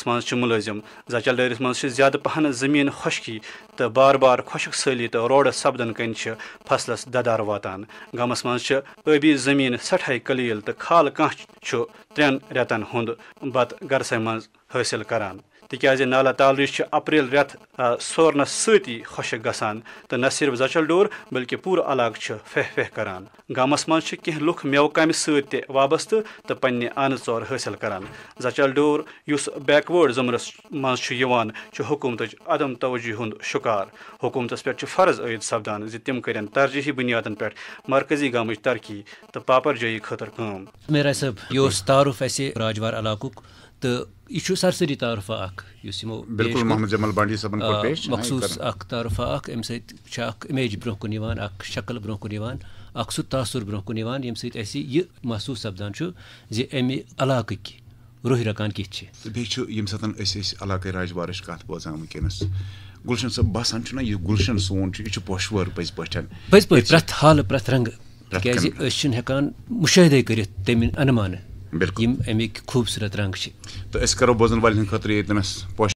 डٲرِس मंٛز मुलٲजिम जचल डٲرِس मंٛز ज्यादा पहन जमीन खुशकी तो बार बार खुशक सैली तो रोडस सपदन कन फसलस ददार वातान गामस मंٛज ٲबी जमीन सठाई कलील तो खाल कह 3 रेतन हुंद बत गरसै मंٛज हासिल करान तिकाज नाला तालुच अप्रैल रेत सोरनस सती खुशक गसान तो न सिर्फ जचल डोर बल्कि पूरा इलाक फेह फेह करान गामस मंٛज कह लुख मेव कम सत वाबस्त तो पन्ने आन चौर हासिल करान जचल डोर युस बैकवर्ड ज़मरस मंٛज हुकूमत अदम तवज्जो हुंद शिकार हुकूमतस पे फर्ज आयद सपदान तिम करन तरजीही बुनियादन पे मरकजी गामच तरक्की तो पापर जाई खतर काम मेरा सब यो तारुफ ऐसे राजवार इलाकुक तो यह सरसरी तारुफा बिल्कुल मोहम्मद जमाल बांडी सबन को पेश मखसूस तारुफा अम इमेज ब्रोह कुन शक्ल ब्रोह कुन सह तासुर ब्रोह कुन यह महसूस सपदान अमि इलाक रुह रकान कित इलाक़ राजवार कत बोजान वनकस गुलशन सब बसान यह गुलशन सोन यह पोशवर पज पे प्रथ हाल प्रथ रंग हेकान मुशाहिदे कर तम अनुमान अमिक खूबसूरत रंग तो करो बोजन वाले खतर